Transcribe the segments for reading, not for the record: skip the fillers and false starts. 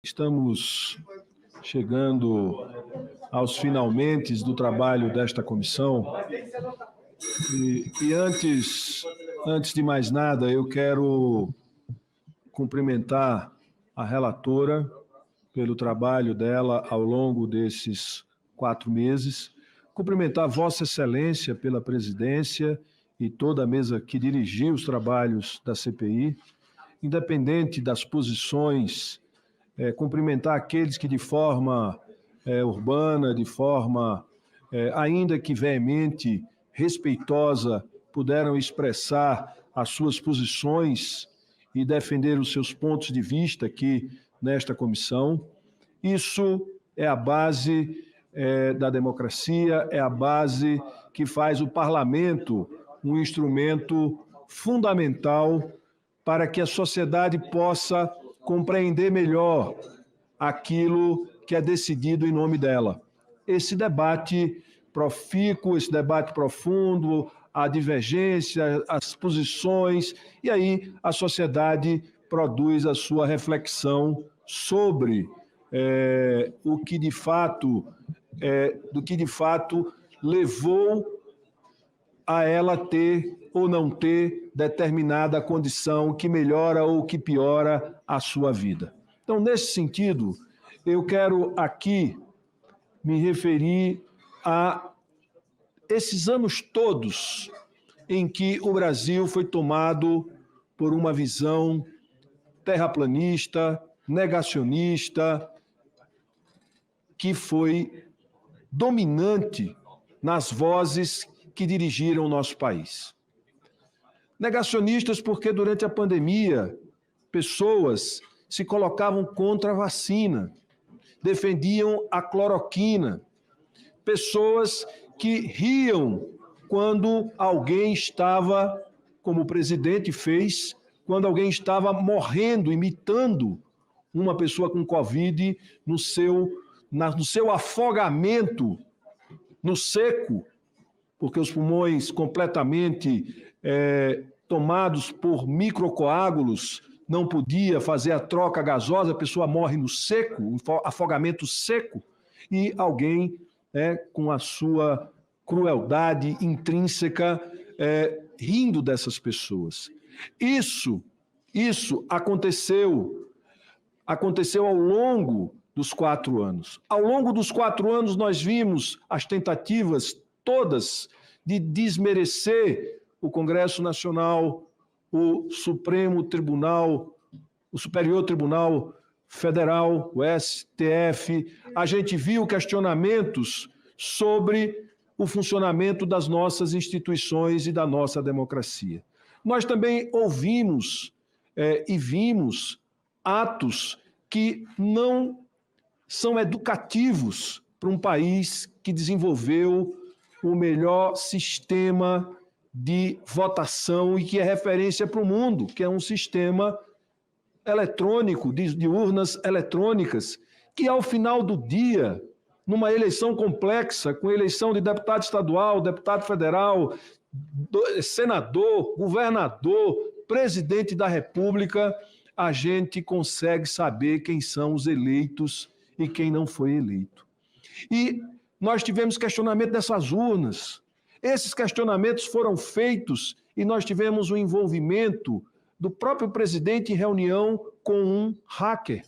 Estamos chegando aos finalmente do trabalho desta comissão e antes de mais nada, eu quero cumprimentar a relatora pelo trabalho dela ao longo desses 4 meses, cumprimentar Vossa Excelência pela presidência e toda a mesa que dirigiu os trabalhos da CPI, independente das posições, cumprimentar aqueles que de forma urbana, de forma ainda que veemente, respeitosa, puderam expressar as suas posições e defender os seus pontos de vista aqui nesta comissão. Isso é a base da democracia, é a base que faz o parlamento um instrumento fundamental para que a sociedade possa compreender melhor aquilo que é decidido em nome dela. Esse debate profícuo, esse debate profundo, a divergência, as posições, e aí a sociedade produz a sua reflexão sobre do que de fato levou a ela ter ou não ter determinada condição que melhora ou que piora a sua vida. Então, nesse sentido, eu quero aqui me referir a esses anos todos em que o Brasil foi tomado por uma visão terraplanista, negacionista, que foi dominante nas vozes que dirigiram o nosso país. Negacionistas porque durante a pandemia pessoas se colocavam contra a vacina, defendiam a cloroquina, pessoas que riam quando alguém estava, como o presidente fez, quando alguém estava morrendo, imitando uma pessoa com Covid no seu afogamento no seco, porque os pulmões completamente tomados por microcoágulos, não podia fazer a troca gasosa, a pessoa morre no seco, um afogamento seco, e alguém com a sua crueldade intrínseca rindo dessas pessoas. Isso aconteceu ao longo dos 4 anos. Ao longo dos 4 anos, nós vimos as tentativas todas de desmerecer o Congresso Nacional, o Supremo Tribunal, o Superior Tribunal Federal, o STF. A gente viu questionamentos sobre o funcionamento das nossas instituições e da nossa democracia. Nós também ouvimos e vimos atos que não são educativos para um país que desenvolveu o melhor sistema de votação e que é referência para o mundo, que é um sistema eletrônico, de urnas eletrônicas, que ao final do dia, numa eleição complexa, com eleição de deputado estadual, deputado federal, senador, governador, presidente da República, a gente consegue saber quem são os eleitos e quem não foi eleito. E nós tivemos questionamento dessas urnas. Esses questionamentos foram feitos e nós tivemos o envolvimento do próprio presidente em reunião com um hacker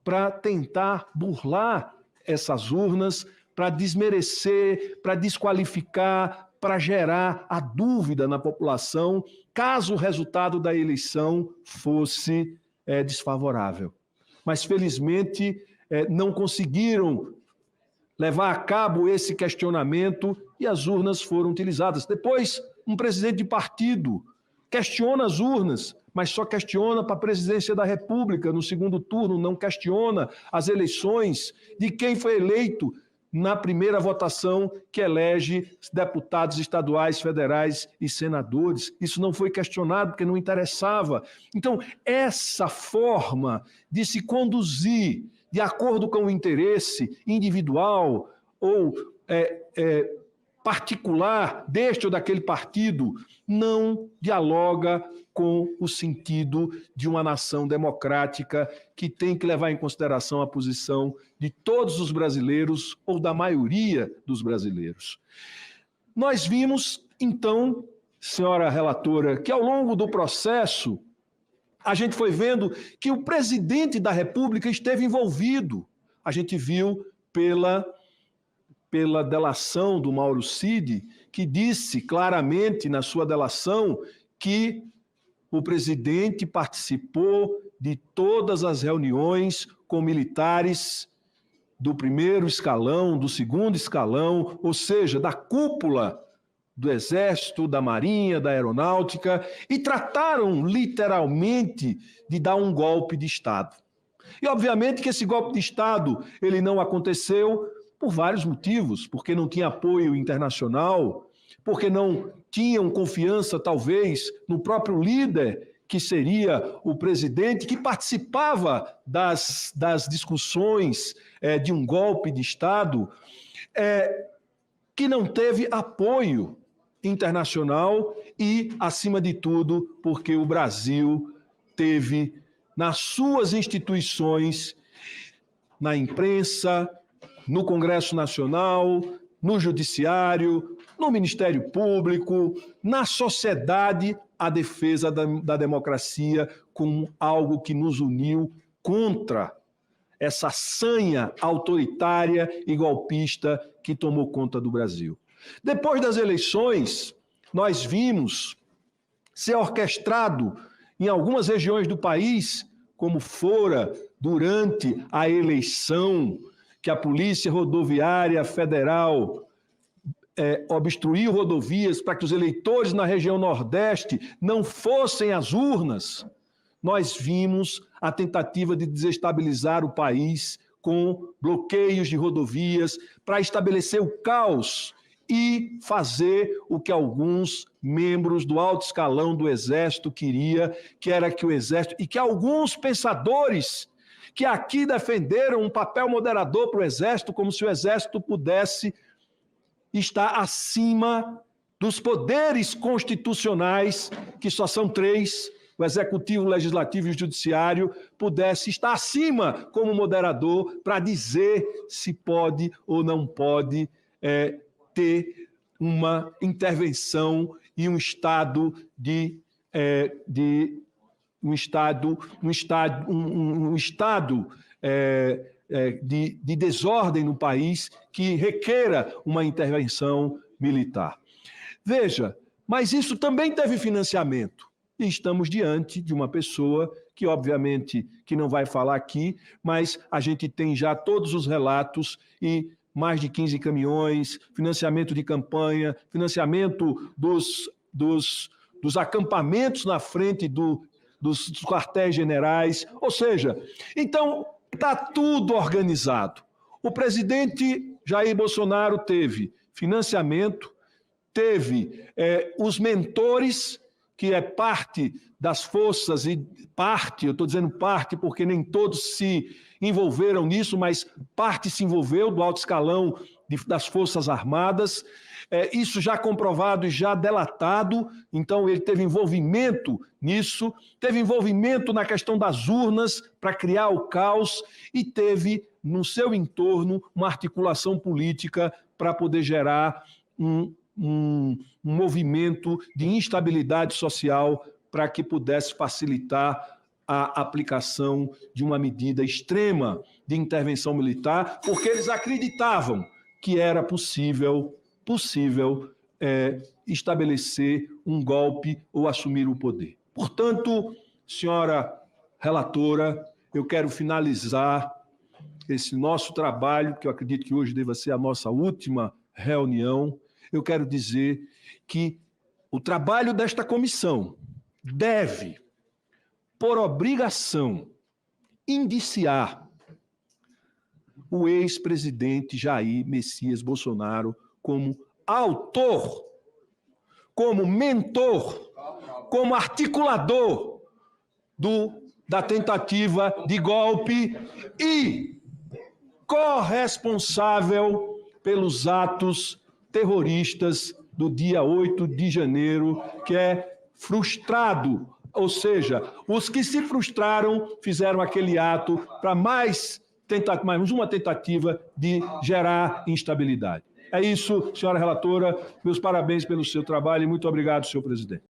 para tentar burlar essas urnas, para desmerecer, para desqualificar, para gerar a dúvida na população, caso o resultado da eleição fosse desfavorável. Mas, felizmente, não conseguiram levar a cabo esse questionamento e as urnas foram utilizadas. Depois, um presidente de partido questiona as urnas, mas só questiona para a presidência da República no segundo turno, não questiona as eleições de quem foi eleito na primeira votação que elege deputados estaduais, federais e senadores. Isso não foi questionado porque não interessava. Então, essa forma de se conduzir de acordo com o interesse individual ou particular deste ou daquele partido não dialoga com o sentido de uma nação democrática que tem que levar em consideração a posição de todos os brasileiros ou da maioria dos brasileiros. Nós vimos, então, senhora relatora, que ao longo do processo a gente foi vendo que o presidente da República esteve envolvido. A gente viu pela delação do Mauro Cid, que disse claramente na sua delação que o presidente participou de todas as reuniões com militares do primeiro escalão, do segundo escalão, ou seja, da cúpula do Exército, da Marinha, da Aeronáutica, e trataram literalmente de dar um golpe de Estado. E obviamente que esse golpe de Estado ele não aconteceu por vários motivos, porque não tinha apoio internacional, porque não tinham confiança, talvez, no próprio líder, que seria o presidente, que participava das discussões de um golpe de Estado, que não teve apoio internacional e, acima de tudo, porque o Brasil teve, nas suas instituições, na imprensa, no Congresso Nacional, no Judiciário, no Ministério Público, na sociedade, a defesa da democracia como algo que nos uniu contra essa sanha autoritária e golpista que tomou conta do Brasil. Depois das eleições, nós vimos ser orquestrado em algumas regiões do país, como fora durante a eleição, que a Polícia Rodoviária Federal obstruiu rodovias para que os eleitores na região Nordeste não fossem às urnas. Nós vimos a tentativa de desestabilizar o país com bloqueios de rodovias para estabelecer o caos e fazer o que alguns membros do alto escalão do Exército queria, que era que o Exército, e que alguns pensadores que aqui defenderam um papel moderador para o Exército, como se o Exército pudesse estar acima dos poderes constitucionais, que só são 3, o Executivo, o Legislativo e o Judiciário, pudesse estar acima como moderador para dizer se pode ou não pode ter uma intervenção e um estado de desordem no país que requeira uma intervenção militar. Veja, mas isso também teve financiamento. E estamos diante de uma pessoa que, obviamente, que não vai falar aqui, mas a gente tem já todos os relatos e mais de 15 caminhões, financiamento de campanha, financiamento dos acampamentos na frente dos quartéis generais. Ou seja, então, está tudo organizado. O presidente Jair Bolsonaro teve financiamento, teve os mentores, que é parte das forças, e parte, eu estou dizendo parte porque nem todos se envolveram nisso, mas parte se envolveu do alto escalão das Forças Armadas, isso já comprovado e já delatado, então ele teve envolvimento nisso, teve envolvimento na questão das urnas para criar o caos e teve no seu entorno uma articulação política para poder gerar um movimento de instabilidade social para que pudesse facilitar a aplicação de uma medida extrema de intervenção militar, porque eles acreditavam que era possível estabelecer um golpe ou assumir o poder. Portanto, senhora relatora, eu quero finalizar esse nosso trabalho, que eu acredito que hoje deva ser a nossa última reunião. Eu quero dizer que o trabalho desta comissão deve, por obrigação, indiciar o ex-presidente Jair Messias Bolsonaro como autor, como mentor, como articulador da tentativa de golpe e corresponsável pelos atos terroristas do dia 8 de janeiro, que é frustrado, ou seja, os que se frustraram fizeram aquele ato para mais uma tentativa de gerar instabilidade. É isso, senhora relatora, meus parabéns pelo seu trabalho e muito obrigado, senhor presidente.